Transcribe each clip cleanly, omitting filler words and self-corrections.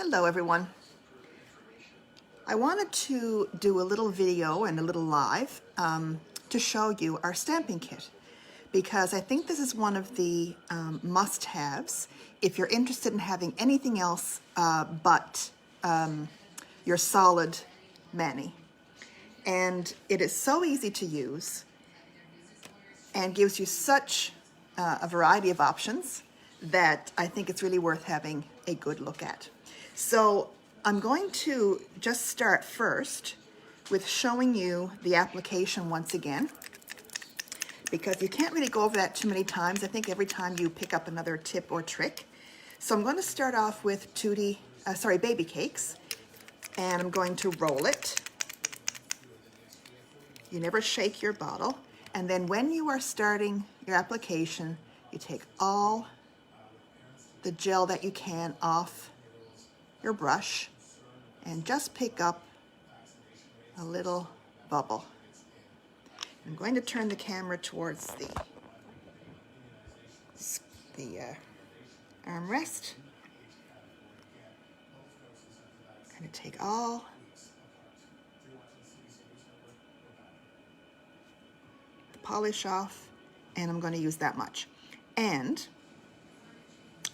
Hello everyone. I wanted to do a little video and a little live to show you our stamping kit, because I think this is one of the must-haves if you're interested in having anything else but your solid mani. And it is so easy to use and gives you such a variety of options that I think it's really worth having a good look at. So I'm going to just start first with showing you the application once again, because you can't really go over that too many times. I think every time you pick up another tip or trick. So I'm going to start off with baby cakes, and I'm going to roll it. You never shake your bottle. And then when you are starting your application, you take all the gel that you can off your brush and just pick up a little bubble. I'm going to turn the camera towards the armrest. I'm going to take all the polish off, and I'm going to use that much. And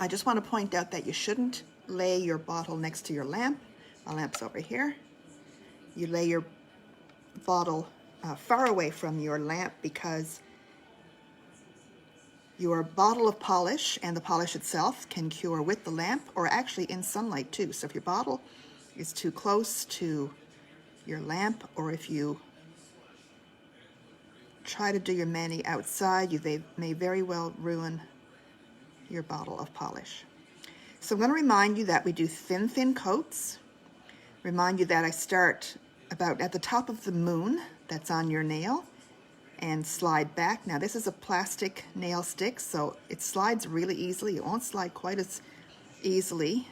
I just want to point out that you shouldn't lay your bottle next to your lamp. My lamp's over here. You lay your bottle far away from your lamp, because your bottle of polish and the polish itself can cure with the lamp, or actually in sunlight too. So if your bottle is too close to your lamp, or if you try to do your mani outside, you may very well ruin your bottle of polish. So I'm going to remind you that we do thin coats. Remind you that I start about at the top of the moon that's on your nail and slide back. Now this is a plastic nail stick, so it slides really easily. It won't slide quite as easily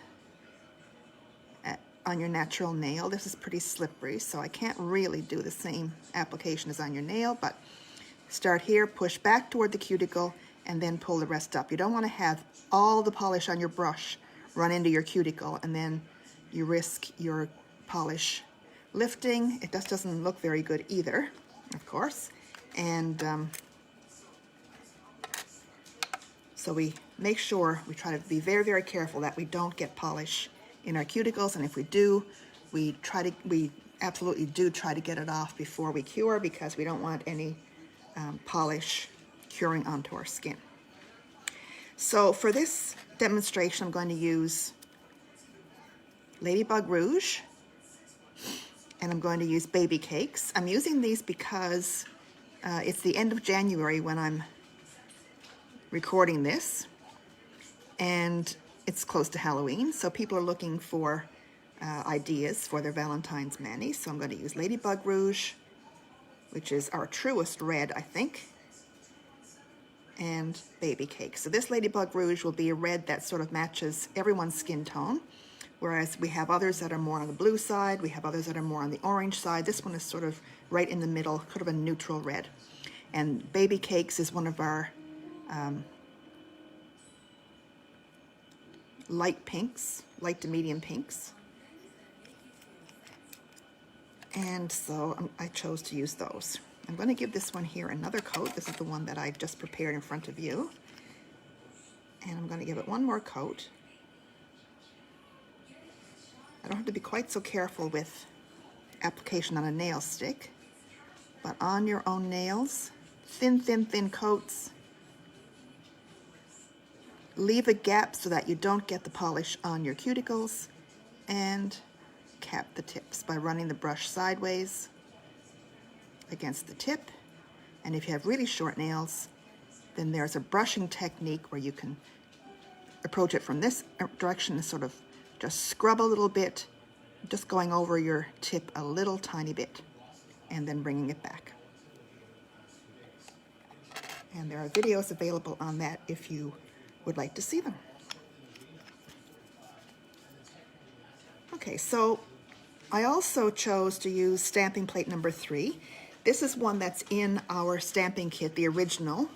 on your natural nail. This is pretty slippery, so I can't really do the same application as on your nail, but start here, push back toward the cuticle, and then pull the rest up. You don't want to have all the polish on your brush run into your cuticle, and then you risk your polish lifting. It just doesn't look very good either, of course. And so we make sure we try to be very careful that we don't get polish in our cuticles, and if we do, we absolutely do try to get it off before we cure, because we don't want any polish curing onto our skin. So for this demonstration, I'm going to use Ladybug Rouge, and I'm going to use baby cakes. I'm using these because it's the end of January when I'm recording this, and it's close to Halloween, so people are looking for ideas for their Valentine's mani. So I'm going to use Ladybug Rouge, which is our truest red, I think, and baby cakes. So this Ladybug Rouge will be a red that sort of matches everyone's skin tone, whereas we have others that are more on the blue side, we have others that are more on the orange side. This one is sort of right in the middle, sort of a neutral red. And baby cakes is one of our light pinks, light to medium pinks. And so I chose to use those. I'm going to give this one here another coat. This is the one that I just prepared in front of you. And I'm going to give it one more coat. I don't have to be quite so careful with application on a nail stick, but on your own nails, thin coats. Leave a gap so that you don't get the polish on your cuticles, and cap the tips by running the brush sideways against the tip. And if you have really short nails, then there's a brushing technique where you can approach it from this direction and sort of just scrub a little bit, just going over your tip a little tiny bit, and then bringing it back. And there are videos available on that if you would like to see them. Okay, so I also chose to use stamping plate number 3. This is one that's in our stamping kit, the original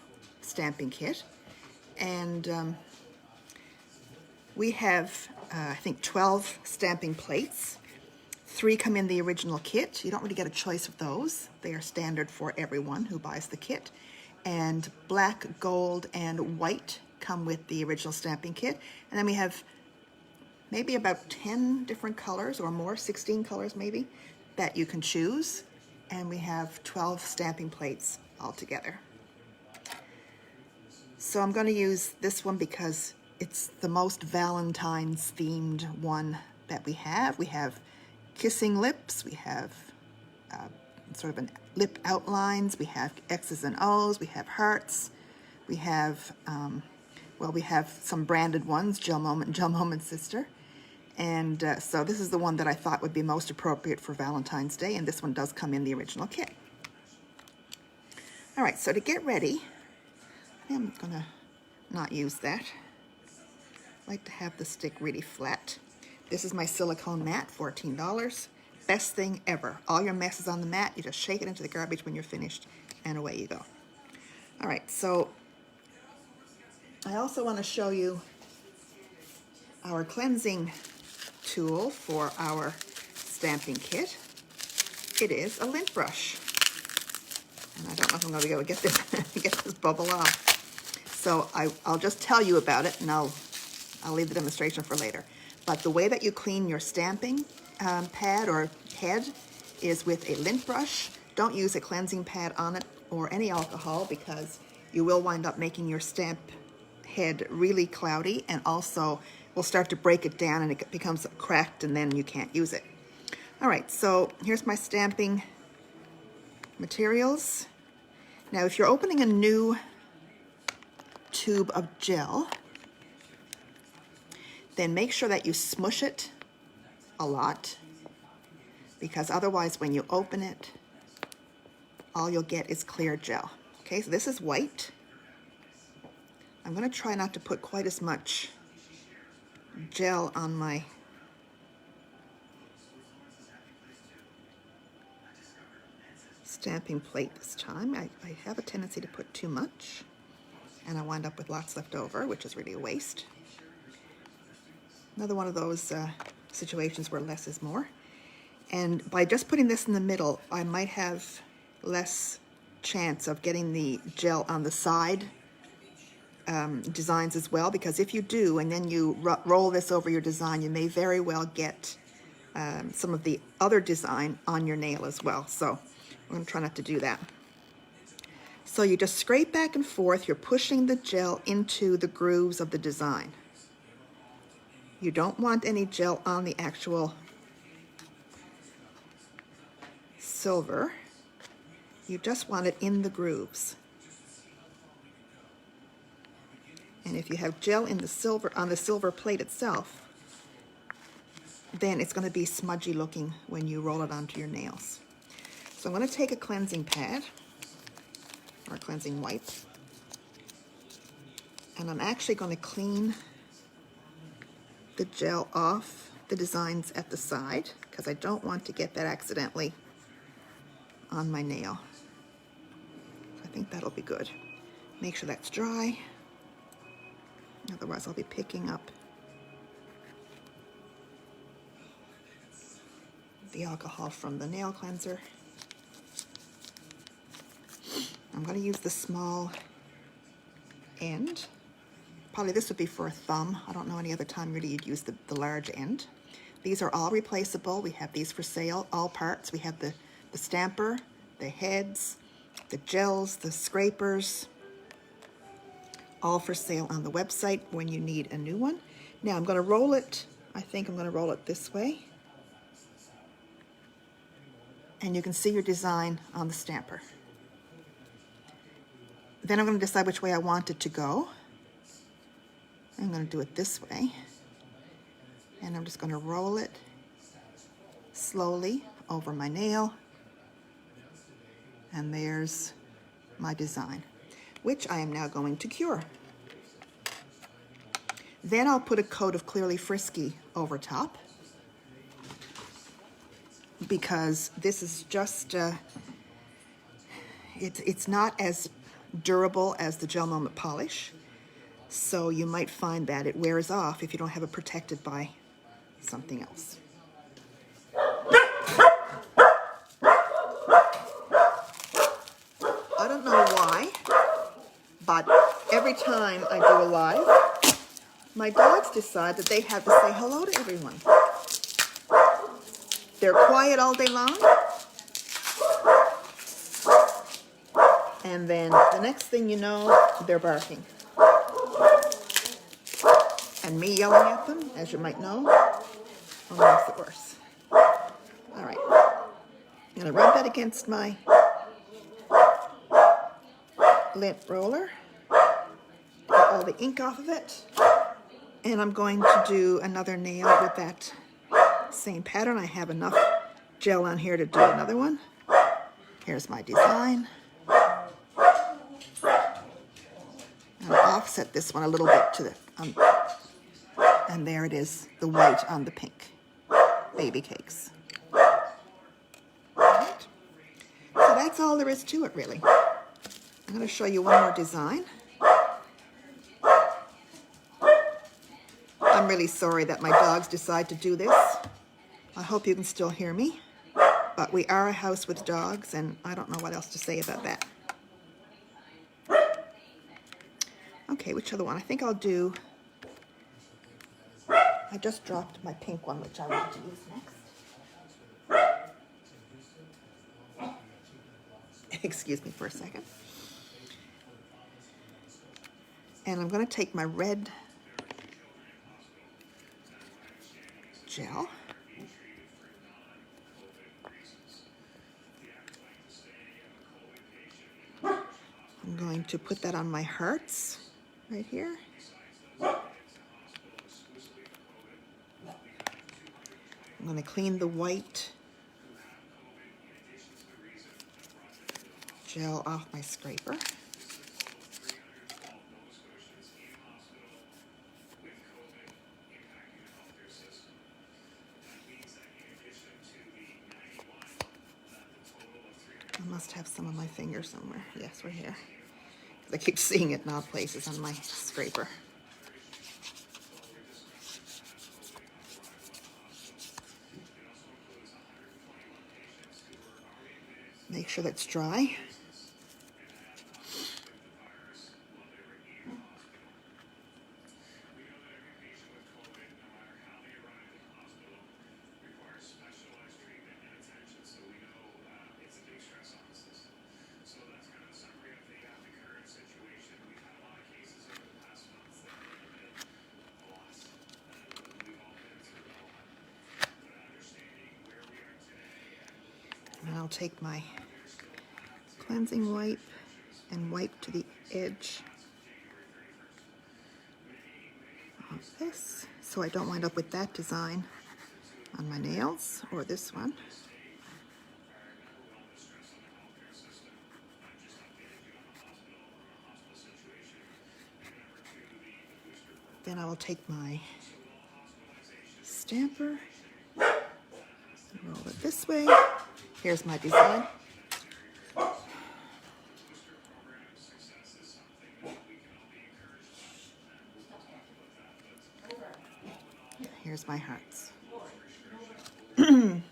stamping kit. And we have I think 12 stamping plates. 3 come in the original kit. You don't really get a choice of those. They are standard for everyone who buys the kit. And black, gold, and white come with the original stamping kit. And then we have maybe about 10 different colors or more, 16 colors maybe, that you can choose. And we have 12 stamping plates altogether. So I'm going to use this one because it's the most Valentine's themed one that we have. We have kissing lips, we have sort of lip outlines, we have X's and O's, we have hearts, we have, well, we have some branded ones, GelMoment and GelMoment Sister. And so this is the one that I thought would be most appropriate for Valentine's Day, and this one does come in the original kit. All right, so to get ready, I'm gonna not use that. I like to have the stick really flat. This is my silicone mat, $14. Best thing ever. All your mess is on the mat. You just shake it into the garbage when you're finished, and away you go. All right, so I also want to show you our cleansing tool for our stamping kit. It is a lint brush. And I don't know if I'm going to be able to get this bubble off. So I'll just tell you about it, and I'll leave the demonstration for later. But the way that you clean your stamping pad or head is with a lint brush. Don't use a cleansing pad on it or any alcohol, because you will wind up making your stamp head really cloudy, and also will start to break it down and it becomes cracked, and then you can't use it. All right, so here's my stamping materials. Now, if you're opening a new tube of gel, then make sure that you smush it a lot, because otherwise when you open it, all you'll get is clear gel. Okay, so this is white. I'm going to try not to put quite as much gel on my stamping plate this time. I have a tendency to put too much, and I wind up with lots left over, which is really a waste. Another one of those situations where less is more. And by just putting this in the middle, I might have less chance of getting the gel on the side designs as well, because if you do and then you roll this over your design, you may very well get some of the other design on your nail as well. So I'm going to try not to do that. So you just scrape back and forth. You're pushing the gel into the grooves of the design. You don't want any gel on the actual silver. You just want it in the grooves. And if you have gel in the silver, on the silver plate itself, then it's going to be smudgy looking when you roll it onto your nails. So I'm going to take a cleansing pad or a cleansing wipe, and I'm actually going to clean the gel off the designs at the side, because I don't want to get that accidentally on my nail. I think that'll be good. Make sure that's dry, otherwise I'll be picking up the alcohol from the nail cleanser. I'm going to use the small end. Probably this would be for a thumb. I don't know any other time really you'd use the large end. These are all replaceable. We have these for sale, all parts. We have the stamper, the heads, the gels, the scrapers, all for sale on the website when you need a new one. Now I'm going to roll it, I think I'm going to roll it this way. And you can see your design on the stamper. Then I'm going to decide which way I want it to go. I'm going to do it this way. And I'm just going to roll it slowly over my nail. And there's my design, which I am now going to cure. Then I'll put a coat of Clearly Frisky over top, because this is just, it's not as durable as the GelMoment polish. So you might find that it wears off if you don't have it protected by something else. I don't know why, but every time I do a live, my dogs decide that they have to say hello to everyone. They're quiet all day long, and then the next thing you know, they're barking. And me yelling at them, as you might know, only makes it worse. All right, I'm gonna rub that against my lint roller, get all the ink off of it, and I'm going to do another nail with that same pattern. I have enough gel on here to do another one. Here's my design. I'll offset this one a little bit to the, and there it is, the white on the pink. Baby cakes. All right. So that's all there is to it, really. I'm going to show you one more design. I'm really sorry that my dogs decide to do this. I hope you can still hear me, but we are a house with dogs, and I don't know what else to say about that. Okay, which other one? I think I'll do... I just dropped my pink one, which I want to use next. Excuse me for a second. And I'm going to take my red gel. I'm going to put that on my hearts right here. I'm going to clean the white gel off my scraper. I must have some on my finger somewhere. Yes, right here. I keep seeing it in odd places on my scraper. Make sure that's dry. And I'll take my cleansing wipe and wipe to the edge of this, so I don't wind up with that design on my nails, or this one. Then I will take my stamper and roll it this way. Here's my design. Here's my hearts. Right?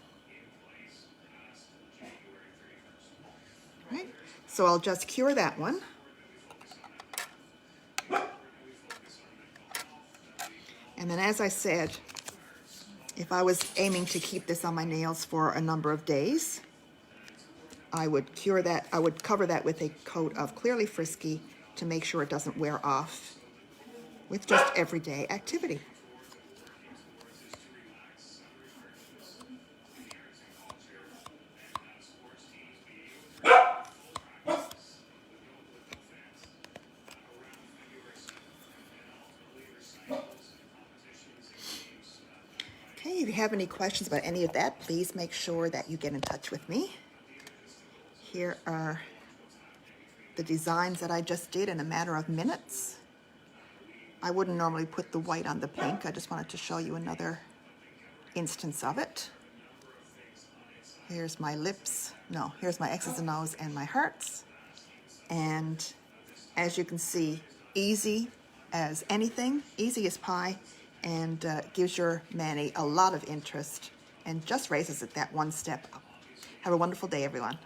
So I'll just cure that one. And then, as I said, if I was aiming to keep this on my nails for a number of days, I would cure that, I would cover that with a coat of Clearly Frisky to make sure it doesn't wear off with just everyday activity. Okay, if you have any questions about any of that, please make sure that you get in touch with me. Here are the designs that I just did in a matter of minutes. I wouldn't normally put the white on the pink. I just wanted to show you another instance of it. Here's my lips. No, here's my X's and O's and my hearts. And as you can see, easy as anything, easy as pie, and gives your Manny a lot of interest and just raises it that one step up. Have a wonderful day, everyone.